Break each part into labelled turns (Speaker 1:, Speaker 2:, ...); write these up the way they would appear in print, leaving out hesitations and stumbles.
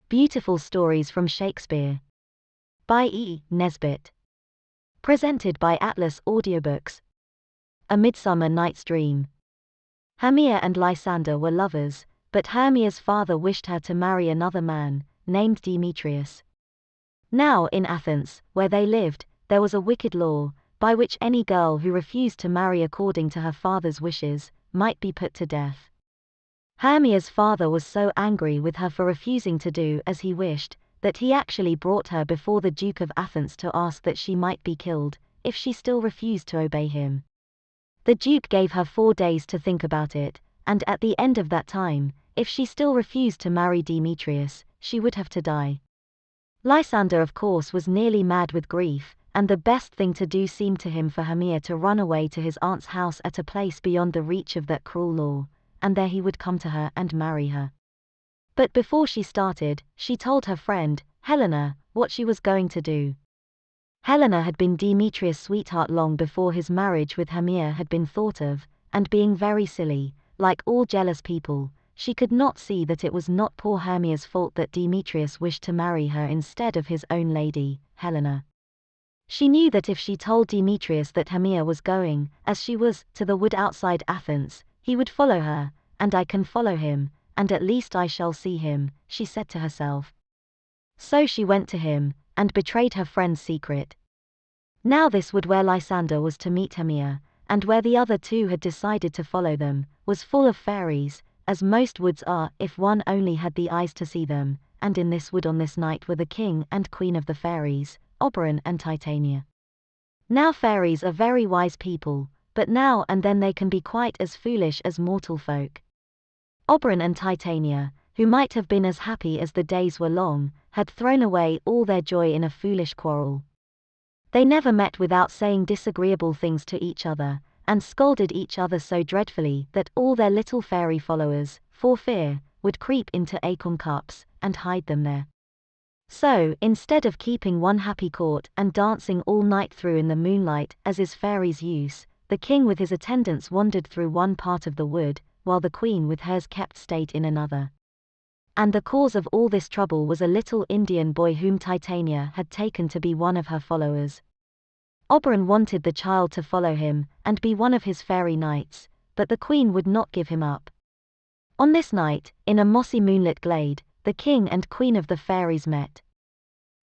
Speaker 1: Beautiful Stories from Shakespeare. By E. Nesbit. Presented by Atlas Audiobooks. A Midsummer Night's Dream. Hermia and Lysander were lovers, but Hermia's father wished her to marry another man, named Demetrius. Now in Athens, where they lived, there was a wicked law, by which any girl who refused to marry according to her father's wishes, might be put to death. Hermia's father was so angry with her for refusing to do as he wished, that he actually brought her before the Duke of Athens to ask that she might be killed, if she still refused to obey him. The Duke gave her 4 days to think about it, and at the end of that time, if she still refused to marry Demetrius, she would have to die. Lysander of course was nearly mad with grief, and the best thing to do seemed to him for Hermia to run away to his aunt's house at a place beyond the reach of that cruel law, and there he would come to her and marry her. But before she started, she told her friend, Helena, what she was going to do. Helena had been Demetrius' sweetheart long before his marriage with Hermia had been thought of, and being very silly, like all jealous people, she could not see that it was not poor Hermia's fault that Demetrius wished to marry her instead of his own lady, Helena. She knew that if she told Demetrius that Hermia was going, as she was, to the wood outside Athens, he would follow her, and I can follow him, and at least I shall see him, she said to herself. So she went to him, and betrayed her friend's secret. Now this wood where Lysander was to meet Hermia, and where the other two had decided to follow them, was full of fairies, as most woods are if one only had the eyes to see them, and in this wood on this night were the king and queen of the fairies, Oberon and Titania. Now fairies are very wise people, but now and then they can be quite as foolish as mortal folk. Oberon and Titania, who might have been as happy as the days were long, had thrown away all their joy in a foolish quarrel. They never met without saying disagreeable things to each other, and scolded each other so dreadfully that all their little fairy followers, for fear, would creep into acorn cups, and hide them there. So, instead of keeping one happy court and dancing all night through in the moonlight as is fairies' use, the king with his attendants wandered through one part of the wood, while the queen with hers kept state in another. And the cause of all this trouble was a little Indian boy whom Titania had taken to be one of her followers. Oberon wanted the child to follow him, and be one of his fairy knights, but the queen would not give him up. On this night, in a mossy moonlit glade, the king and queen of the fairies met.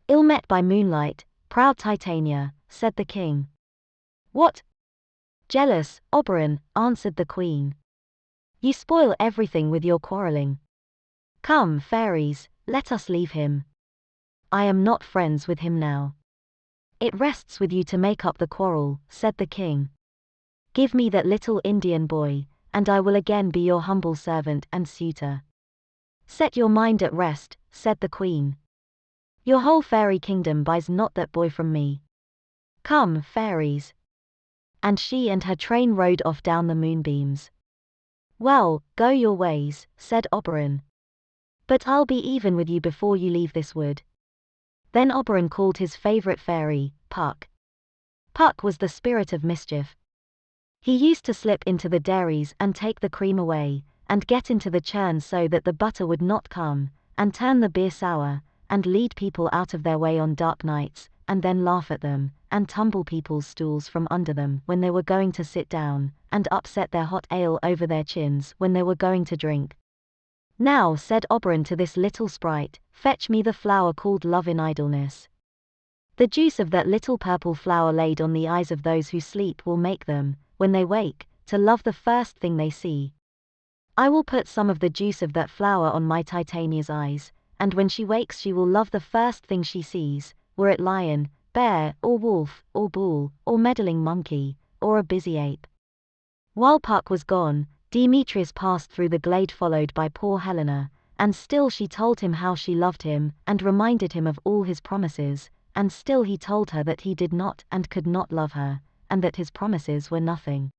Speaker 1: "Ill met by moonlight, proud Titania," said the king. "What? Jealous, Oberon," answered the queen. "You spoil everything with your quarreling. Come, fairies, let us leave him. I am not friends with him now. It rests with you to make up the quarrel," said the king. "Give me that little Indian boy, and I will again be your humble servant and suitor." "Set your mind at rest," said the queen. "Your whole fairy kingdom buys not that boy from me. Come, fairies." And she and her train rode off down the moonbeams. "Well, go your ways," said Oberon. "But I'll be even with you before you leave this wood." Then Oberon called his favorite fairy, Puck. Puck was the spirit of mischief. He used to slip into the dairies and take the cream away, and get into the churn so that the butter would not come, and turn the beer sour, and lead people out of their way on dark nights, and then laugh at them, and tumble people's stools from under them when they were going to sit down, and upset their hot ale over their chins when they were going to drink. "Now," said Oberon to this little sprite, "fetch me the flower called love in idleness. The juice of that little purple flower laid on the eyes of those who sleep will make them, when they wake, to love the first thing they see. I will put some of the juice of that flower on my Titania's eyes, and when she wakes she will love the first thing she sees, were it lion, bear, or wolf, or bull, or meddling monkey, or a busy ape." While Puck was gone, Demetrius passed through the glade followed by poor Helena, and still she told him how she loved him, and reminded him of all his promises, and still he told her that he did not and could not love her, and that his promises were nothing.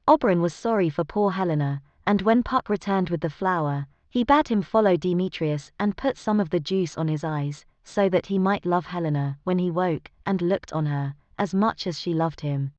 Speaker 1: Oberon was sorry for poor Helena, and when Puck returned with the flower, he bade him follow Demetrius and put some of the juice on his eyes, so that he might love Helena when he woke and looked on her, as much as she loved him.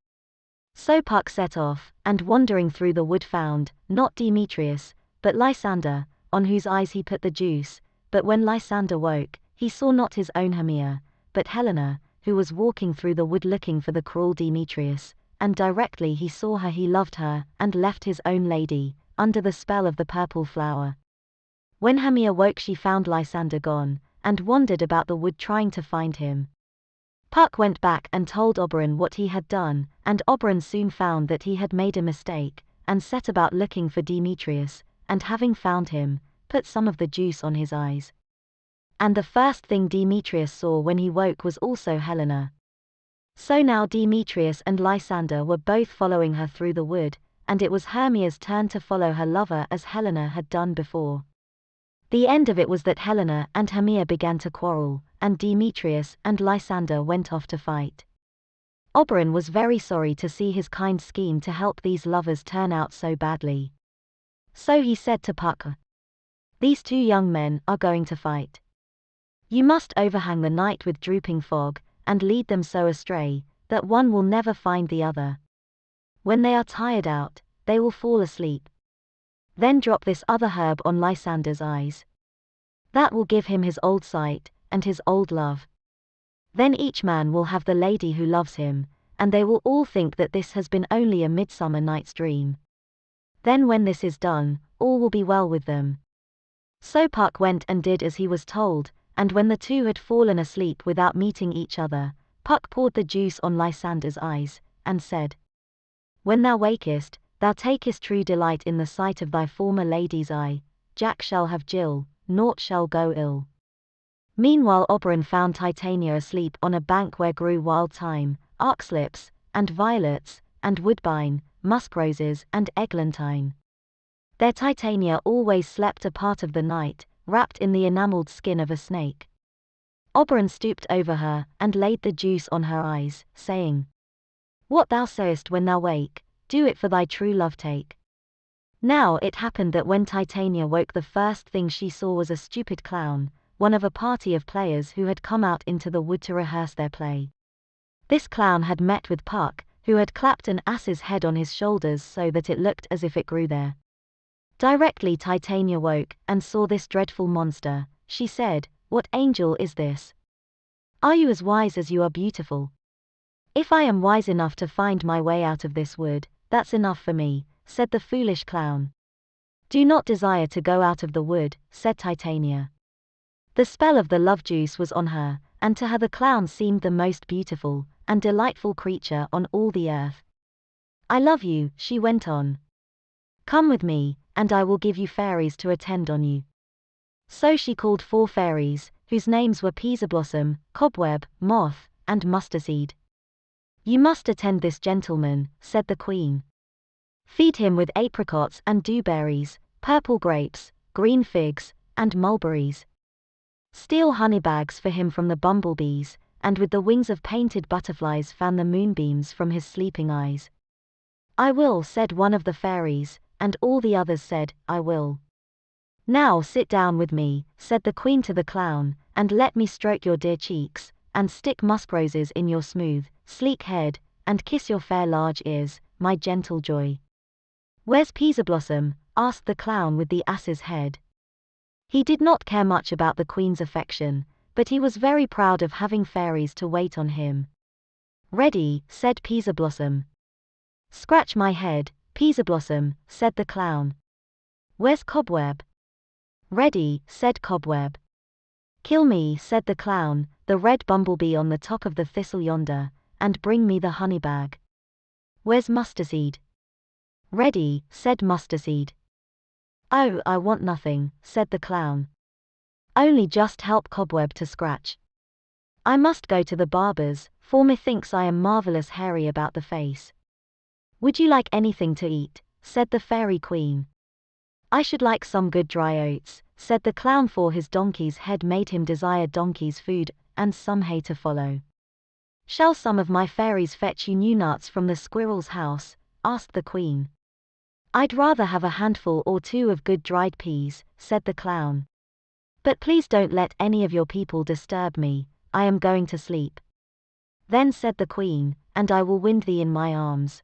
Speaker 1: So Puck set off, and wandering through the wood found, not Demetrius, but Lysander, on whose eyes he put the juice, but when Lysander woke, he saw not his own Hermia, but Helena, who was walking through the wood looking for the cruel Demetrius, and directly he saw her he loved her, and left his own lady, under the spell of the purple flower. When Hermia woke she found Lysander gone, and wandered about the wood trying to find him. Puck went back and told Oberon what he had done, and Oberon soon found that he had made a mistake, and set about looking for Demetrius, and having found him, put some of the juice on his eyes. And the first thing Demetrius saw when he woke was also Helena. So now Demetrius and Lysander were both following her through the wood, and it was Hermia's turn to follow her lover as Helena had done before. The end of it was that Helena and Hermia began to quarrel, and Demetrius and Lysander went off to fight. Oberon was very sorry to see his kind scheme to help these lovers turn out so badly. So he said to Puck, "These two young men are going to fight. You must overhang the night with drooping fog, and lead them so astray, that one will never find the other. When they are tired out, they will fall asleep. Then drop this other herb on Lysander's eyes. That will give him his old sight, and his old love. Then each man will have the lady who loves him, and they will all think that this has been only a midsummer night's dream. Then when this is done, all will be well with them." So Puck went and did as he was told, and when the two had fallen asleep without meeting each other, Puck poured the juice on Lysander's eyes, and said, "When thou wakest, thou takest true delight in the sight of thy former lady's eye, Jack shall have Jill, naught shall go ill." Meanwhile Oberon found Titania asleep on a bank where grew wild thyme, arkslips, and violets, and woodbine, musk roses, and eglantine. There Titania always slept a part of the night, wrapped in the enamelled skin of a snake. Oberon stooped over her, and laid the juice on her eyes, saying, "What thou sayest when thou wake, do it for thy true love take." Now it happened that when Titania woke the first thing she saw was a stupid clown, one of a party of players who had come out into the wood to rehearse their play. This clown had met with Puck, who had clapped an ass's head on his shoulders so that it looked as if it grew there. Directly Titania woke, and saw this dreadful monster, she said, "What angel is this? Are you as wise as you are beautiful?" "If I am wise enough to find my way out of this wood, that's enough for me," said the foolish clown. "Do not desire to go out of the wood," said Titania. The spell of the love juice was on her, and to her the clown seemed the most beautiful and delightful creature on all the earth. "I love you," she went on. "Come with me, and I will give you fairies to attend on you." So she called 4 fairies, whose names were Peaseblossom, Cobweb, Moth, and Mustardseed. "You must attend this gentleman," said the queen. "Feed him with apricots and dewberries, purple grapes, green figs, and mulberries. Steal honeybags for him from the bumblebees, and with the wings of painted butterflies fan the moonbeams from his sleeping eyes." "I will," said one of the fairies, and all the others said, "I will." "Now sit down with me," said the queen to the clown, "and let me stroke your dear cheeks, and stick musk roses in your smooth, sleek head, and kiss your fair large ears, my gentle joy." "Where's Peaseblossom?" asked the clown with the ass's head. He did not care much about the queen's affection, but he was very proud of having fairies to wait on him. "Ready," said Peaseblossom. "Scratch my head, Peaseblossom," said the clown. "Where's Cobweb?" "Ready," said Cobweb. "Kill me," said the clown, "the red bumblebee on the top of the thistle yonder, and bring me the honey bag." "Where's Mustardseed?" "Ready," said Mustardseed. "Oh, I want nothing," said the clown. "Only just help Cobweb to scratch. I must go to the barber's, for methinks I am marvelous hairy about the face." "Would you like anything to eat?" said the fairy queen. "I should like some good dry oats," said the clown, for his donkey's head made him desire donkey's food, and some hay to follow. "Shall some of my fairies fetch you new nuts from the squirrel's house?" asked the queen. "I'd rather have a handful or 2 of good dried peas," said the clown. "But please don't let any of your people disturb me, I am going to sleep." "Then," said the queen, "and I will wind thee in my arms."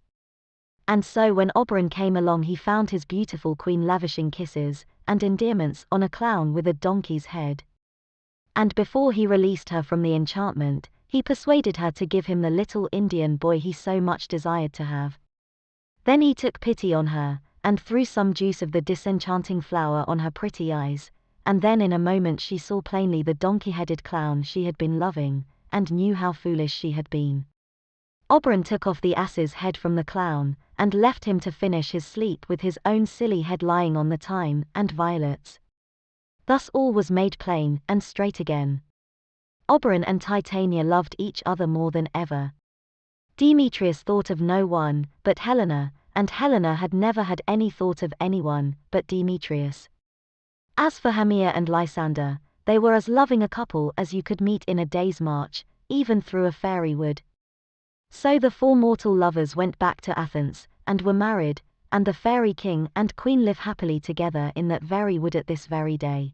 Speaker 1: And so when Oberon came along, he found his beautiful queen lavishing kisses and endearments on a clown with a donkey's head. And before he released her from the enchantment, he persuaded her to give him the little Indian boy he so much desired to have. Then he took pity on her, and threw some juice of the disenchanting flower on her pretty eyes, and then in a moment she saw plainly the donkey-headed clown she had been loving, and knew how foolish she had been. Oberon took off the ass's head from the clown, and left him to finish his sleep with his own silly head lying on the thyme and violets. Thus all was made plain and straight again. Oberon and Titania loved each other more than ever. Demetrius thought of no one but Helena, and Helena had never had any thought of anyone but Demetrius. As for Hermia and Lysander, they were as loving a couple as you could meet in a day's march, even through a fairy wood. So the 4 mortal lovers went back to Athens, and were married, and the fairy king and queen live happily together in that very wood at this very day.